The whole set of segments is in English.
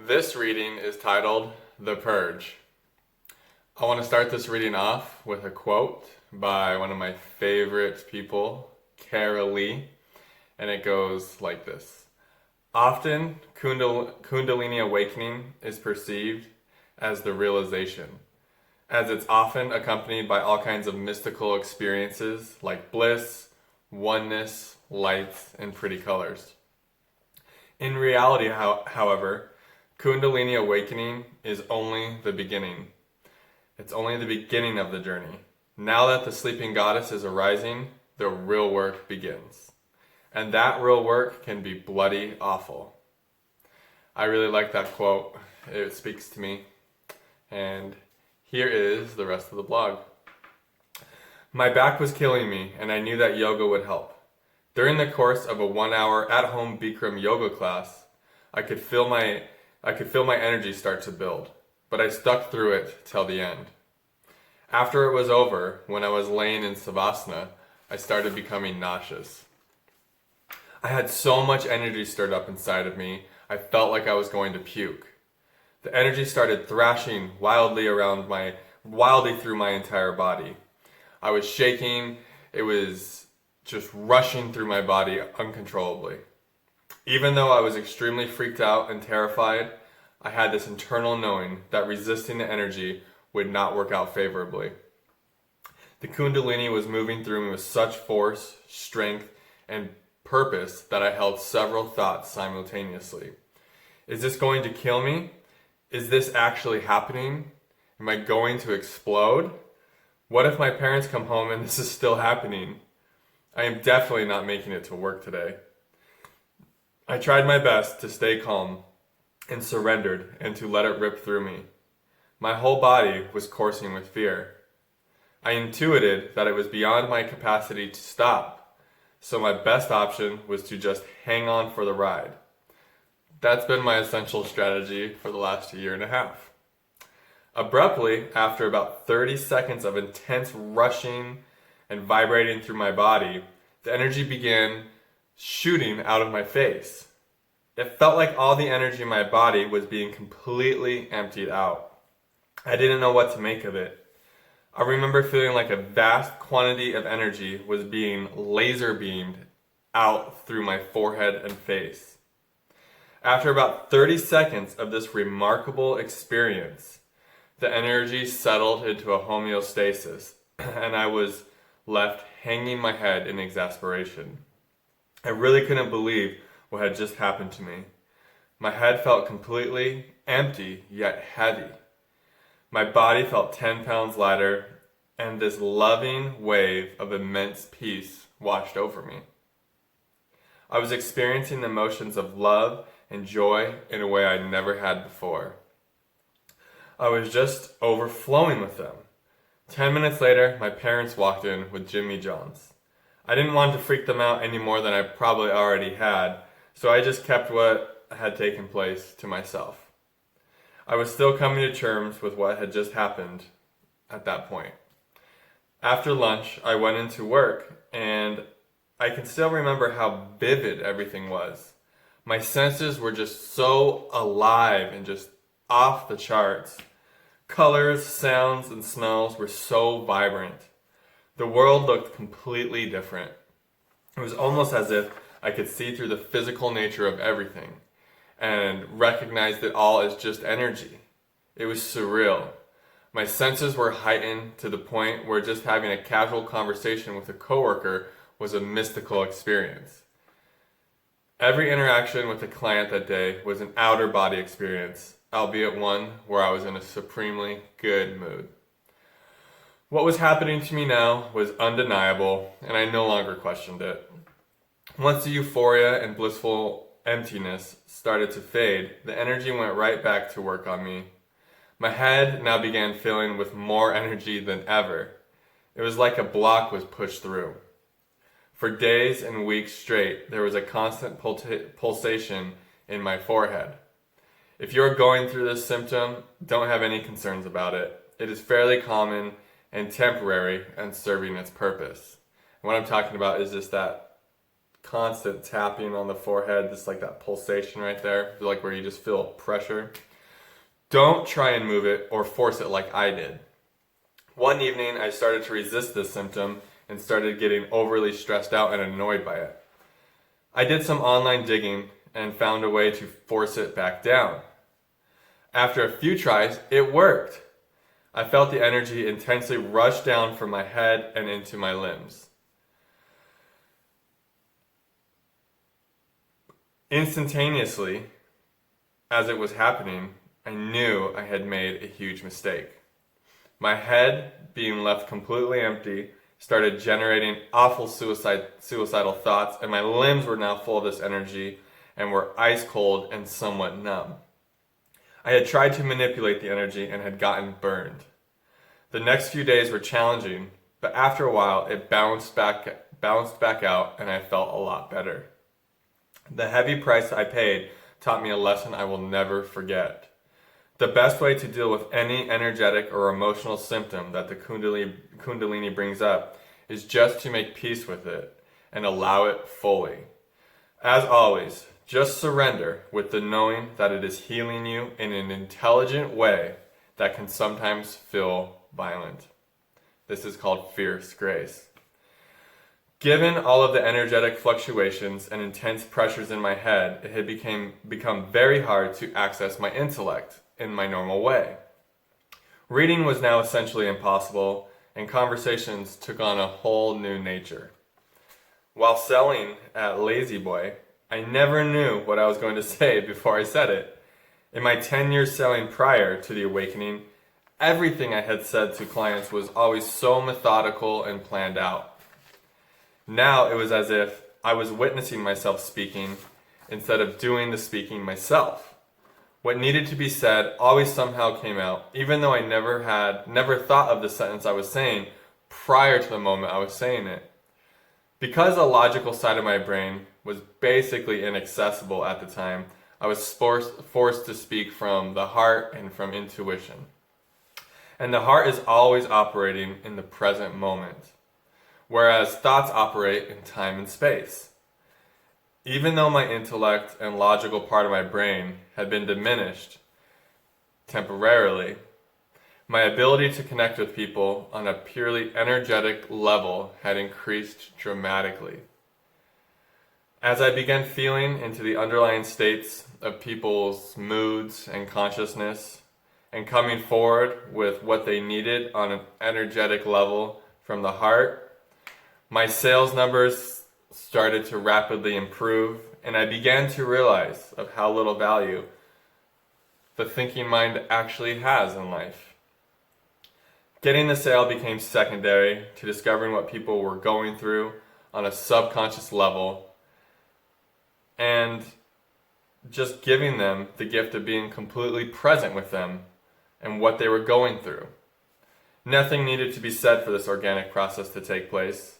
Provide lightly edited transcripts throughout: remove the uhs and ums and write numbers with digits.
This reading is titled The Purge. I want to start this reading off with a quote by one of my favorite people, Cara Lee, and it goes like this. Often, Kundalini awakening is perceived as the realization, as it's often accompanied by all kinds of mystical experiences like bliss, oneness, lights, and pretty colors. In reality, however, Kundalini awakening is only the beginning. It's only the beginning of the journey. Now that the sleeping goddess is arising, the real work begins. And that real work can be bloody awful. I really like that quote. It speaks to me. And here is the rest of the blog. My back was killing me, and I knew that yoga would help. During the course of a 1-hour at-home Bikram yoga class, I could feel my energy start to build, but I stuck through it till the end. After it was over, when I was laying in Savasana, I started becoming nauseous. I had so much energy stirred up inside of me, I felt like I was going to puke. The energy started thrashing wildly through my entire body. I was shaking, it was just rushing through my body uncontrollably. Even though I was extremely freaked out and terrified, I had this internal knowing that resisting the energy would not work out favorably. The Kundalini was moving through me with such force, strength, and purpose that I held several thoughts simultaneously. Is this going to kill me? Is this actually happening? Am I going to explode? What if my parents come home and this is still happening? I am definitely not making it to work today. I tried my best to stay calm and surrendered and to let it rip through me. My whole body was coursing with fear. I intuited that it was beyond my capacity to stop, so my best option was to just hang on for the ride. That's been my essential strategy for the last year and a half. Abruptly, after about 30 seconds of intense rushing and vibrating through my body, the energy began shooting out of my face. It felt like all the energy in my body was being completely emptied out. I didn't know what to make of it. I remember feeling like a vast quantity of energy was being laser beamed out through my forehead and face. After about 30 seconds of this remarkable experience, the energy settled into a homeostasis, and I was left hanging my head in exasperation. I really couldn't believe what had just happened to me. My head felt completely empty, yet heavy. My body felt 10 pounds lighter, and this loving wave of immense peace washed over me. I was experiencing the emotions of love and joy in a way I never had before. I was just overflowing with them. 10 minutes later, my parents walked in with Jimmy Johns. I didn't want to freak them out any more than I probably already had, so I just kept what had taken place to myself. I was still coming to terms with what had just happened at that point. After lunch, I went into work, and I can still remember how vivid everything was. My senses were just so alive and just off the charts. Colors, sounds, and smells were so vibrant. The world looked completely different. It was almost as if I could see through the physical nature of everything and recognized it all as just energy. It was surreal. My senses were heightened to the point where just having a casual conversation with a coworker was a mystical experience. Every interaction with a client that day was an outer body experience, albeit one where I was in a supremely good mood. What was happening to me now was undeniable, and I no longer questioned it. Once the euphoria and blissful emptiness started to fade, the energy went right back to work on me. My head now began filling with more energy than ever. It was like a block was pushed through. For days and weeks straight, there was a constant pulsation in my forehead. If you're going through this symptom, don't have any concerns about it. It is fairly common and temporary and serving its purpose. And what I'm talking about is just that constant tapping on the forehead, just like that pulsation right there, like where you just feel pressure. Don't try and move it or force it like I did. One evening, I started to resist this symptom and started getting overly stressed out and annoyed by it. I did some online digging and found a way to force it back down. After a few tries, it worked. I felt the energy intensely rush down from my head and into my limbs. Instantaneously, as it was happening, I knew I had made a huge mistake. My head, being left completely empty, started generating awful suicidal thoughts, and my limbs were now full of this energy and were ice cold and somewhat numb. I had tried to manipulate the energy and had gotten burned. The next few days were challenging, but after a while it bounced back out and I felt a lot better. The heavy price I paid taught me a lesson I will never forget. The best way to deal with any energetic or emotional symptom that the Kundalini brings up is just to make peace with it and allow it fully. As always, just surrender with the knowing that it is healing you in an intelligent way that can sometimes feel violent. This is called fierce grace. Given all of the energetic fluctuations and intense pressures in my head, it had become very hard to access my intellect in my normal way. Reading was now essentially impossible, and conversations took on a whole new nature. While selling at Lazy Boy, I never knew what I was going to say before I said it. In my 10 years selling prior to the awakening, everything I had said to clients was always so methodical and planned out. Now it was as if I was witnessing myself speaking instead of doing the speaking myself. What needed to be said always somehow came out, even though I never thought of the sentence I was saying prior to the moment I was saying it. Because the logical side of my brain was basically inaccessible at the time, I was forced to speak from the heart and from intuition. And the heart is always operating in the present moment, whereas thoughts operate in time and space. Even though my intellect and logical part of my brain had been diminished temporarily, my ability to connect with people on a purely energetic level had increased dramatically. As I began feeling into the underlying states of people's moods and consciousness, and coming forward with what they needed on an energetic level from the heart, my sales numbers started to rapidly improve, and I began to realize of how little value the thinking mind actually has in life. Getting the sale became secondary to discovering what people were going through on a subconscious level and just giving them the gift of being completely present with them and what they were going through. Nothing needed to be said for this organic process to take place.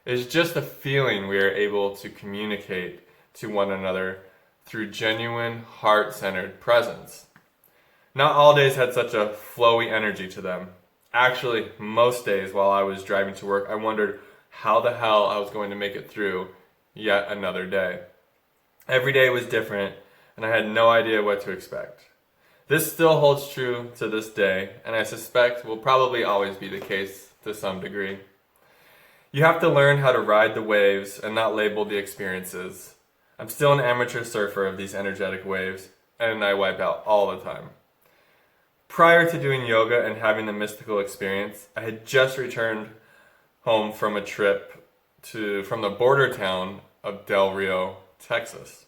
It is just a feeling we are able to communicate to one another through genuine, heart-centered presence. Not all days had such a flowy energy to them. Actually, most days while I was driving to work, I wondered how the hell I was going to make it through yet another day. Every day was different, and I had no idea what to expect. This still holds true to this day, and I suspect will probably always be the case to some degree. You have to learn how to ride the waves and not label the experiences. I'm still an amateur surfer of these energetic waves, and I wipe out all the time. Prior to doing yoga and having the mystical experience, I had just returned home from a trip from the border town of Del Rio, Texas.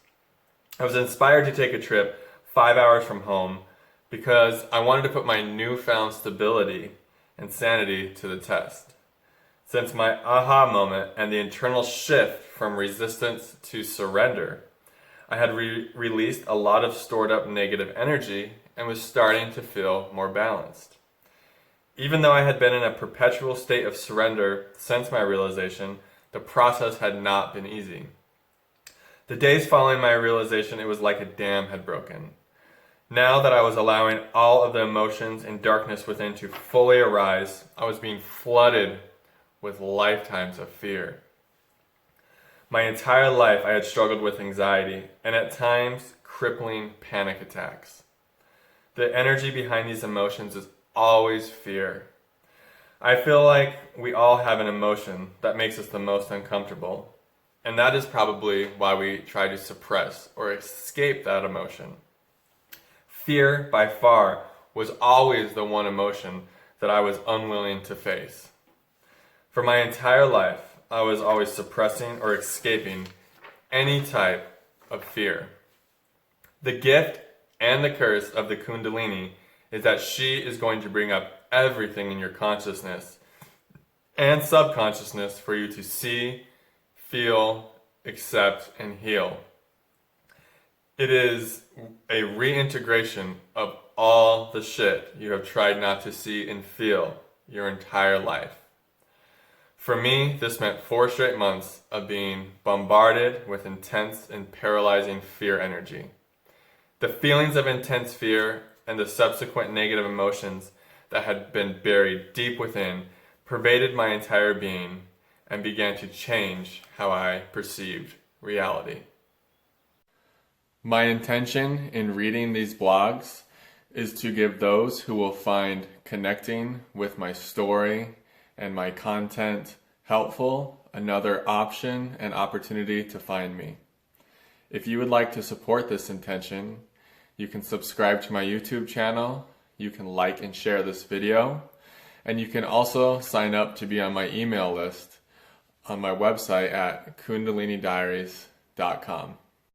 I was inspired to take a trip 5 hours from home because I wanted to put my newfound stability and sanity to the test. Since my aha moment and the internal shift from resistance to surrender, I had released a lot of stored up negative energy and was starting to feel more balanced. Even though I had been in a perpetual state of surrender since my realization, the process had not been easy. The days following my realization, it was like a dam had broken. Now that I was allowing all of the emotions and darkness within to fully arise, I was being flooded with lifetimes of fear. My entire life I had struggled with anxiety and at times crippling panic attacks. The energy behind these emotions is always fear. I feel like we all have an emotion that makes us the most uncomfortable, and that is probably why we try to suppress or escape that emotion. Fear, by far, was always the one emotion that I was unwilling to face. For my entire life, I was always suppressing or escaping any type of fear. The gift and the curse of the Kundalini is that she is going to bring up everything in your consciousness and subconsciousness for you to see, feel, accept, and heal. It is a reintegration of all the shit you have tried not to see and feel your entire life. For me, this meant 4 straight months of being bombarded with intense and paralyzing fear energy. The feelings of intense fear and the subsequent negative emotions that had been buried deep within pervaded my entire being and began to change how I perceived reality. My intention in reading these blogs is to give those who will find connecting with my story and my content helpful another option and opportunity to find me. If you would like to support this intention, you can subscribe to my YouTube channel, you can like and share this video, and you can also sign up to be on my email list on my website at kundalinidiaries.com.